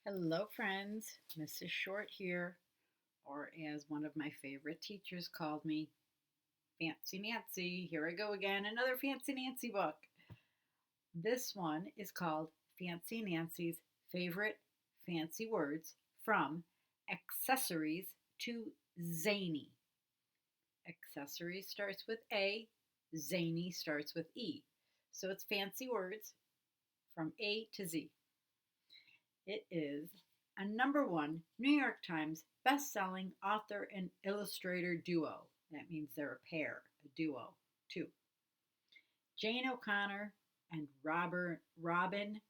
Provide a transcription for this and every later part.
Hello, friends. Mrs. Short here, or as one of my favorite teachers called me, Fancy Nancy. Here I go again, another Fancy Nancy book. This one is called Fancy Nancy's Favorite Fancy Words from Accessories to Zany. Accessories starts with A, Zany starts with E. So it's fancy words from A to Z. It is a number one New York Times best-selling author and illustrator duo. That means they're a pair, a duo, two. Jane O'Connor and Robin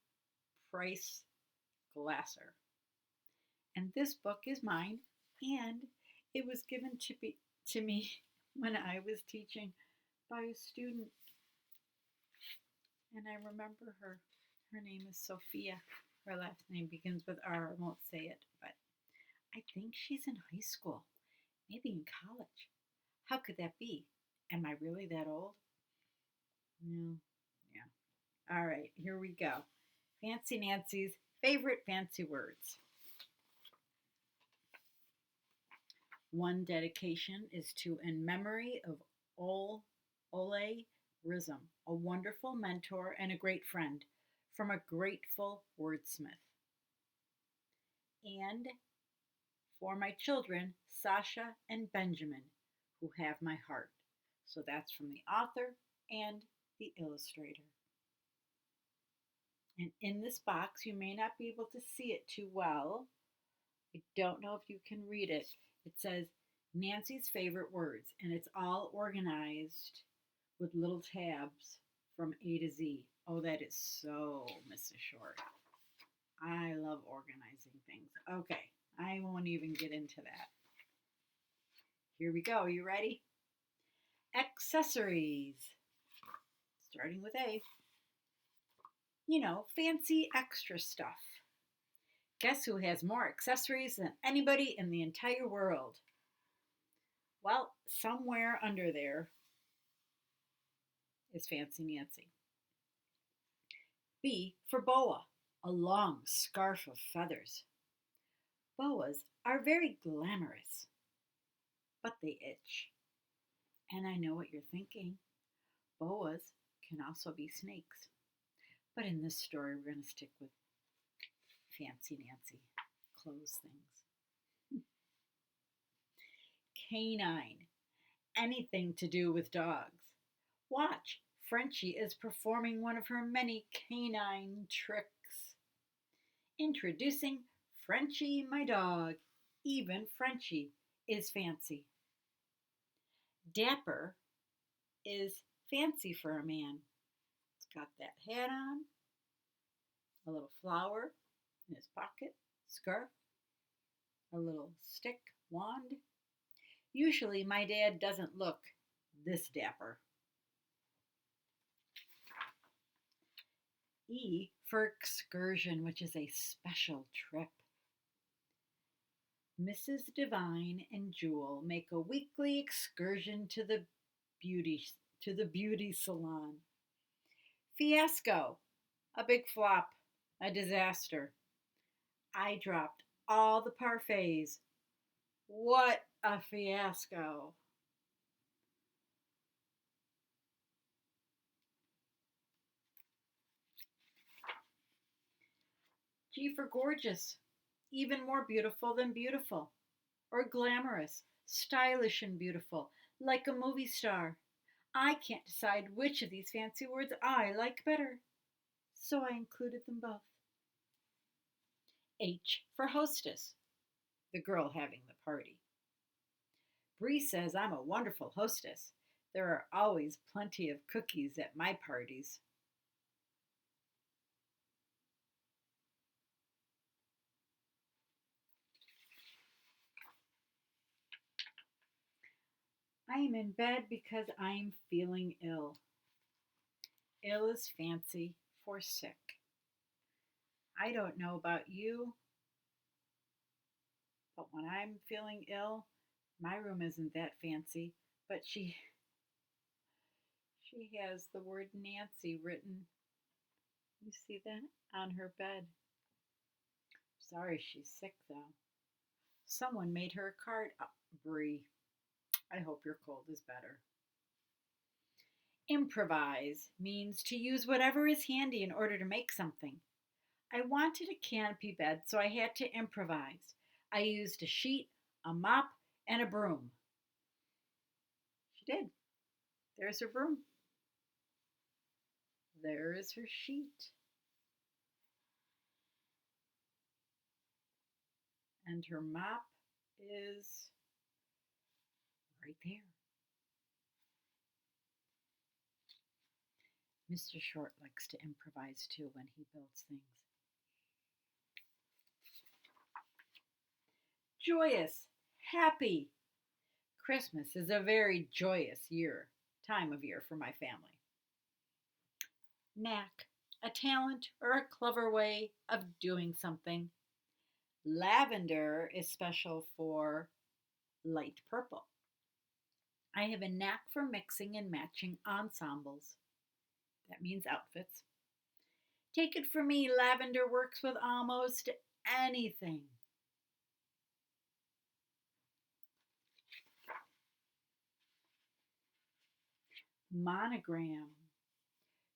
Preiss Glasser. And this book is mine, and it was given to me when I was teaching by a student. And I remember her. Her name is Sophia. Her last name begins with R. I won't say it, but I think she's in high school, maybe in college. How could that be? Am I really that old? No. Yeah. All right, here we go. Fancy Nancy's favorite fancy words. One dedication is to in memory of Ole Rism, a wonderful mentor and a great friend from a grateful wordsmith. And for my children, Sasha and Benjamin, who have my heart. So that's from the author and the illustrator. And in this box, you may not be able to see it too well. I don't know if you can read it. It says Nancy's favorite words, and it's all organized with little tabs from A to Z. Oh, that is so Mrs. Short. I love organizing things. Okay, I won't even get into that. Here we go. You ready? Accessories. Starting with A. You know, fancy extra stuff. Guess who has more accessories than anybody in the entire world? Well, somewhere under there is Fancy Nancy. B for boa, a long scarf of feathers. Boas are very glamorous, but they itch. And I know what you're thinking. Boas can also be snakes. But in this story, we're going to stick with Fancy Nancy, clothes things. Canine, anything to do with dogs. Watch, Frenchie is performing one of her many canine tricks. Introducing Frenchie, my dog. Even Frenchie is fancy. Dapper is fancy for a man. It's got that hat on, a little flower in his pocket, scarf, a little stick, wand. Usually my dad doesn't look this dapper. E for excursion, which is a special trip. Mrs. Devine and Jewel make a weekly excursion to the beauty salon. Fiasco, a big flop, a disaster. I dropped all the parfaits. What a fiasco. G for gorgeous, even more beautiful than beautiful, or glamorous, stylish and beautiful, like a movie star. I can't decide which of these fancy words I like better, so I included them both. H for hostess, the girl having the party. Bree says I'm a wonderful hostess. There are always plenty of cookies at my parties. I am in bed because I'm feeling ill. Ill is fancy for sick. I don't know about you, but when I'm feeling ill, my room isn't that fancy, but she has the word Nancy written. You see that? On her bed. Sorry she's sick, though. Someone made her a card. Oh, Bree, I hope your cold is better. Improvise means to use whatever is handy in order to make something. I wanted a canopy bed, so I had to improvise. I used a sheet, a mop, and a broom. She did. There's her broom. There is her sheet. And her mop is right there. Mr. Short likes to improvise too when he builds things. Joyous, happy. Christmas is a very joyous time of year for my family. Knack, a talent or a clever way of doing something. Lavender is special for light purple. I have a knack for mixing and matching ensembles. That means outfits. Take it from me, lavender works with almost anything. Monogram.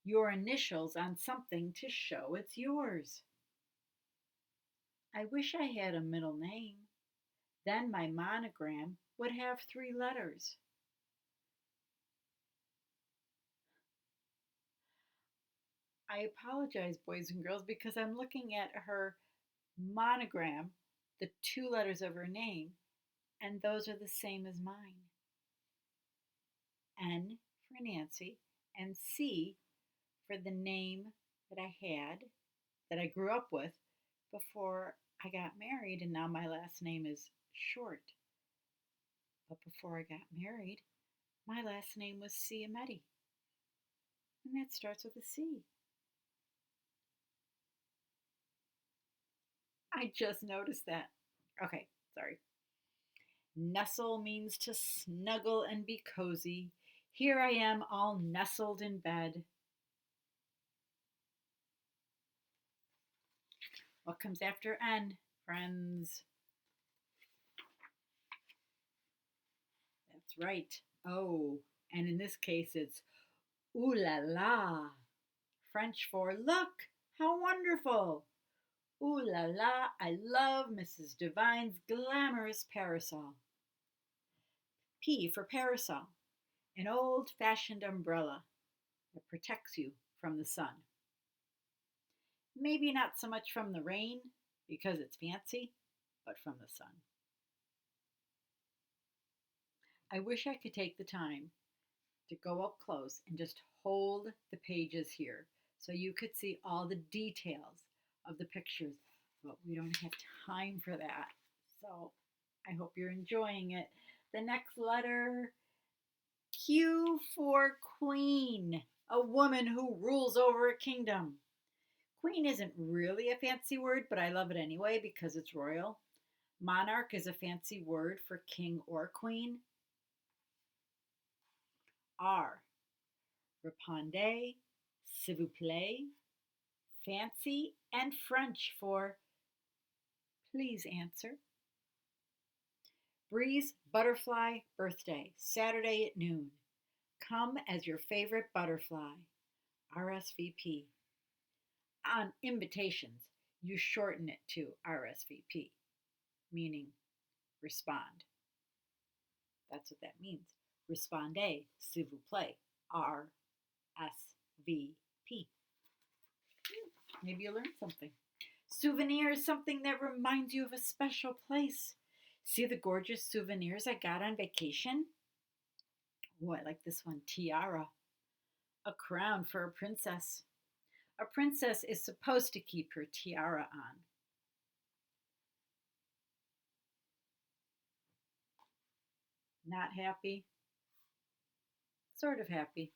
Your initials on something to show it's yours. I wish I had a middle name. Then my monogram would have 3 letters. I apologize, boys and girls, because I'm looking at her monogram, the 2 letters of her name, and those are the same as mine. N for Nancy, and C for the name that I had, that I grew up with before I got married, and now my last name is Short. But before I got married, my last name was Ciametti, and that starts with a C. I just noticed that. Okay, sorry. Nestle means to snuggle and be cozy. Here I am all nestled in bed. What comes after N, friends? That's right. Oh, and in this case it's ooh la la. French for look, how wonderful. Ooh la la, I love Mrs. Devine's glamorous parasol. P for parasol, an old-fashioned umbrella that protects you from the sun. Maybe not so much from the rain, because it's fancy, but from the sun. I wish I could take the time to go up close and just hold the pages here so you could see all the details of the pictures, but we don't have time for that. So I hope you're enjoying it. The next letter, Q for queen, a woman who rules over a kingdom. Queen isn't really a fancy word, but I love it anyway because it's royal. Monarch is a fancy word for king or queen. R, répondez, s'il vous plaît, fancy, and French for please answer. Bree's butterfly birthday, Saturday at noon. Come as your favorite butterfly, RSVP. On invitations, you shorten it to RSVP, meaning respond. That's what that means. Respondez, s'il vous plaît, RSVP. Maybe you learned something. Souvenir is something that reminds you of a special place. See the gorgeous souvenirs I got on vacation? Oh, I like this one. Tiara. A crown for a princess. A princess is supposed to keep her tiara on. Not happy? Sort of happy.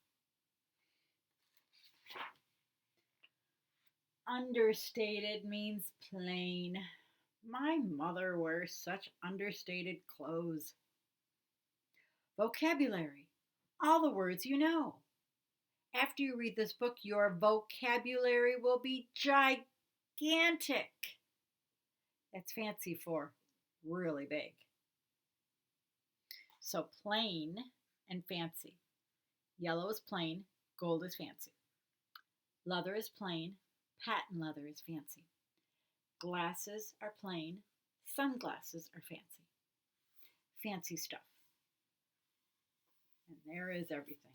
Understated means plain. My mother wears such understated clothes. Vocabulary. All the words you know. After you read this book, your vocabulary will be gigantic. That's fancy for really big. So plain and fancy. Yellow is plain, gold is fancy. Leather is plain, patent leather is fancy. Glasses are plain, sunglasses are fancy. Fancy stuff. And there is everything.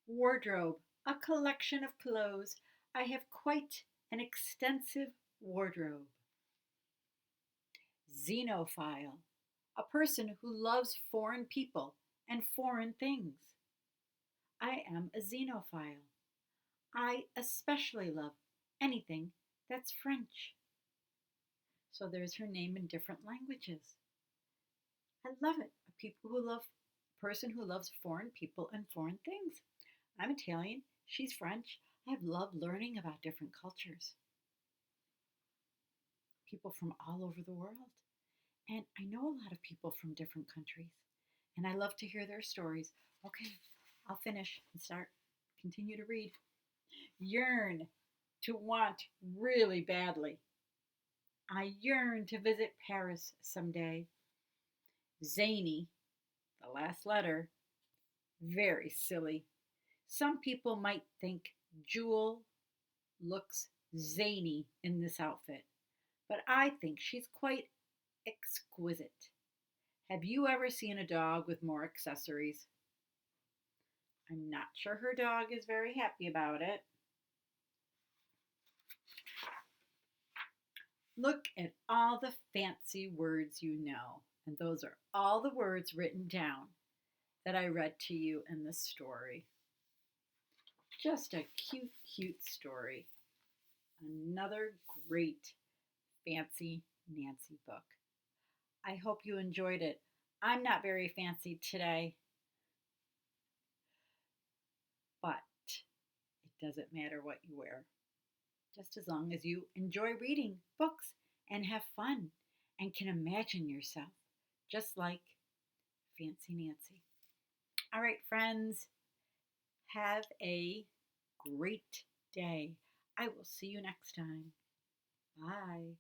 Wardrobe, a collection of clothes. I have quite an extensive wardrobe. Xenophile, a person who loves foreign people and foreign things. I am a xenophile. I especially love anything that's French. So there's her name in different languages. I love it. A person who loves foreign people and foreign things. I'm Italian. She's French. I have loved learning about different cultures. People from all over the world. And I know a lot of people from different countries. And I love to hear their stories. Okay, I'll finish and continue to read. Yearn, to want really badly. I yearn to visit Paris someday. Zany, the last letter, very silly. Some people might think Jewel looks zany in this outfit, but I think she's quite exquisite. Have you ever seen a dog with more accessories? I'm not sure her dog is very happy about it. Look at all the fancy words you know. And those are all the words written down that I read to you in this story. Just a cute, cute story. Another great Fancy Nancy book. I hope you enjoyed it. I'm not very fancy today, but it doesn't matter what you wear. Just as long as you enjoy reading books and have fun and can imagine yourself just like Fancy Nancy. All right, friends, have a great day. I will see you next time. Bye.